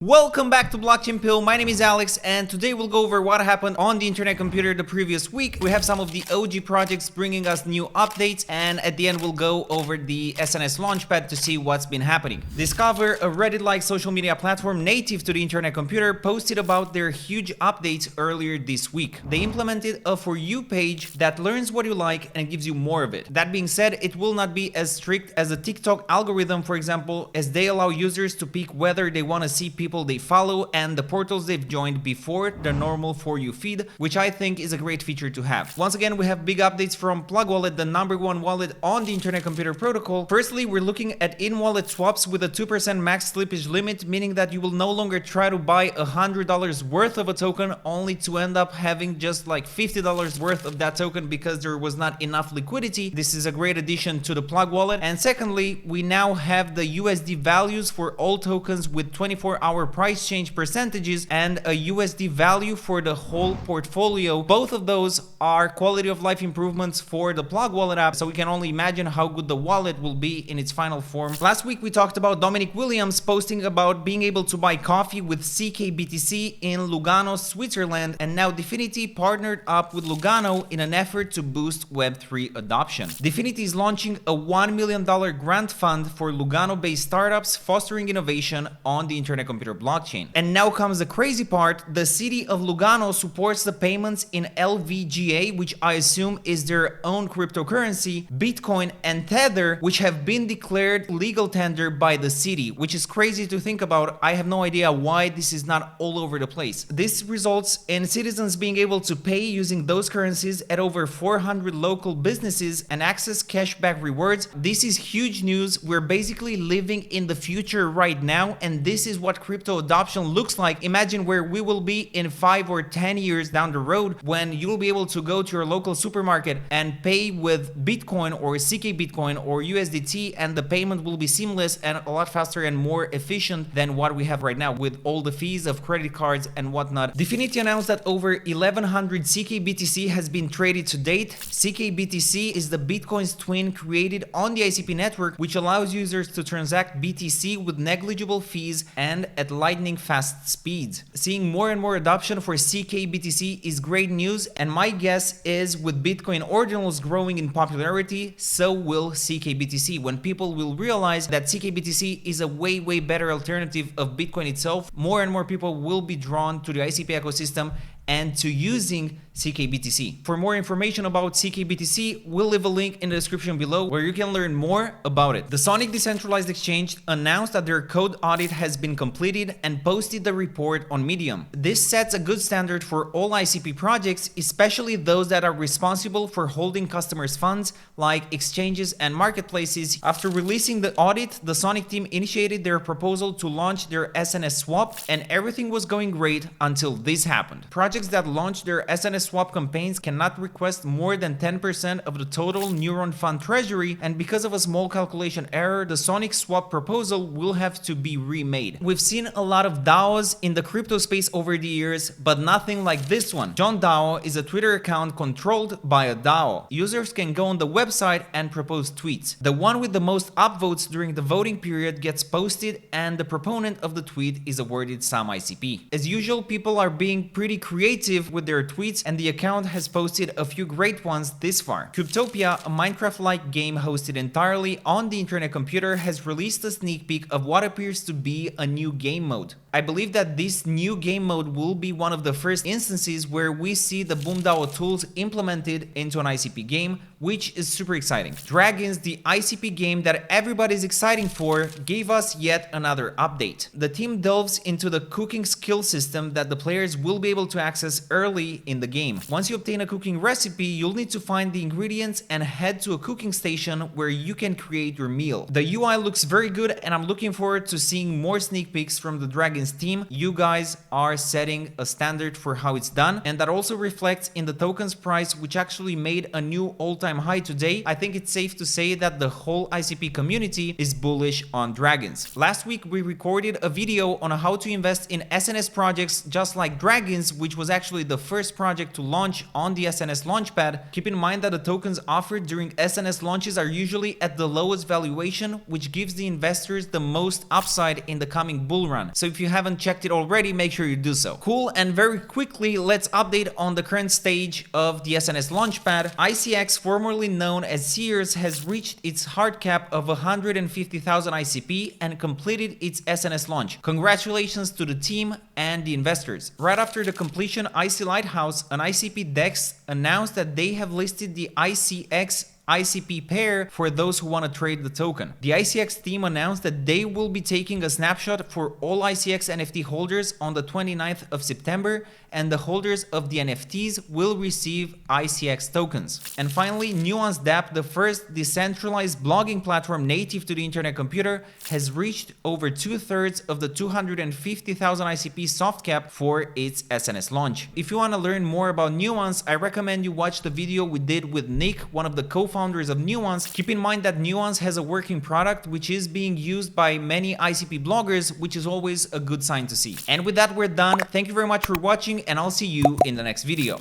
Welcome back to Blockchain Pill. My name is Alex, and today we'll go over what happened on the internet computer the previous week. We have some of the OG projects bringing us new updates, and at the end we'll go over the SNS launchpad to see what's been happening. Discover, a Reddit-like social media platform native to the internet computer, posted about their huge updates earlier this week. They implemented a For You page that learns what you like and gives you more of it. That being said, it will not be as strict as the TikTok algorithm, for example, as they allow users to pick whether they want to see people they follow and the portals they've joined before the normal For You feed, which I think is a great feature to have. Once again, we have big updates from Plug Wallet, the #1 wallet on the internet computer protocol. Firstly, we're looking at in-wallet swaps with a 2% max slippage limit, meaning that you will no longer try to buy $100 worth of a token only to end up having just like $50 worth of that token because there was not enough liquidity. This is a great addition to the Plug Wallet. And secondly, we now have the USD values for all tokens with 24-hour price change percentages and a USD value for the whole portfolio. Both of those are quality of life improvements for the Plug Wallet app, so we can only imagine how good the wallet will be in its final form. Last week we talked about Dominic Williams posting about being able to buy coffee with ckBTC in Lugano, Switzerland, and now Dfinity partnered up with Lugano in an effort to boost Web3 adoption. Dfinity is launching a $1 million grant fund for Lugano-based startups fostering innovation on the internet computer blockchain. And now comes the crazy part. The city of Lugano supports the payments in LVGA, which I assume is their own cryptocurrency, Bitcoin, and Tether, which have been declared legal tender by the city, which is crazy to think about. I have no idea why this is not all over the place. This results in citizens being able to pay using those currencies at over 400 local businesses and access cashback rewards. This is huge news. We're basically living in the future right now, and this is what crypto adoption looks like. Imagine where we will be in 5 or 10 years down the road, when you will be able to go to your local supermarket and pay with Bitcoin or ckBitcoin or USDT, and the payment will be seamless and a lot faster and more efficient than what we have right now with all the fees of credit cards and whatnot. Dfinity announced that over 1100 ckBTC has been traded to date. ckBTC is the Bitcoin's twin created on the ICP network, which allows users to transact BTC with negligible fees and at lightning fast speeds. Seeing more and more adoption for ckBTC is great news, and my guess is with Bitcoin ordinals growing in popularity, so will ckBTC. When people will realize that ckBTC is a way better alternative of Bitcoin itself, more and more people will be drawn to the ICP ecosystem and to using ckBTC. For more information about ckBTC, we'll leave a link in the description below where you can learn more about it. The Sonic Decentralized Exchange announced that their code audit has been completed and posted the report on Medium. This sets a good standard for all ICP projects, especially those that are responsible for holding customers' funds like exchanges and marketplaces. After releasing the audit, the Sonic team initiated their proposal to launch their SNS swap, and everything was going great until this happened. Projects that launch their SNS swap campaigns cannot request more than 10% of the total Neuron Fund treasury, and because of a small calculation error, the Sonic swap proposal will have to be remade. We've seen a lot of DAOs in the crypto space over the years, but nothing like this one. John DAO is a Twitter account controlled by a DAO. Users can go on the website and propose tweets. The one with the most upvotes during the voting period gets posted, and the proponent of the tweet is awarded some ICP. As usual, people are being pretty creative with their tweets, and the account has posted a few great ones this far. Cubetopia, a Minecraft-like game hosted entirely on the internet computer, has released a sneak peek of what appears to be a new game mode. I believe that this new game mode will be one of the first instances where we see the BoomDAO tools implemented into an ICP game, which is super exciting. Dragginz, the ICP game that everybody's excited for, gave us yet another update. The team delves into the cooking skill system that the players will be able to access early in the game. Once you obtain a cooking recipe, you'll need to find the ingredients and head to a cooking station where you can create your meal. The UI looks very good, and I'm looking forward to seeing more sneak peeks from the Dragginz team. You guys are setting a standard for how it's done, and that also reflects in the token's price, which actually made a new all-time all-time high today, I think it's safe to say that the whole ICP community is bullish on Dragginz. Last week we recorded a video on how to invest in SNS projects just like Dragginz, which was actually the first project to launch on the SNS launchpad. Keep in mind that the tokens offered during SNS launches are usually at the lowest valuation, which gives the investors the most upside in the coming bull run. So if you haven't checked it already, make sure you do so. Cool, and very quickly, let's update on the current stage of the SNS launchpad. ICX, formerly known as Sears, has reached its hard cap of 150,000 ICP and completed its SNS launch. Congratulations to the team and the investors. Right after the completion, IC Lighthouse, an ICP DEX, announced that they have listed the ICX ICP pair for those who want to trade the token. The ICX team announced that they will be taking a snapshot for all ICX NFT holders on the 29th of September, and the holders of the NFTs will receive ICX tokens. And finally, Nuance DApp, the first decentralized blogging platform native to the internet computer, has reached over 2/3 of the 250,000 ICP soft cap for its SNS launch. If you want to learn more about Nuance, I recommend you watch the video we did with Nick, one of the co-founders of Nuance. Keep in mind that Nuance has a working product which is being used by many ICP bloggers, which is always a good sign to see. And with that, we're done. Thank you very much for watching, and I'll see you in the next video.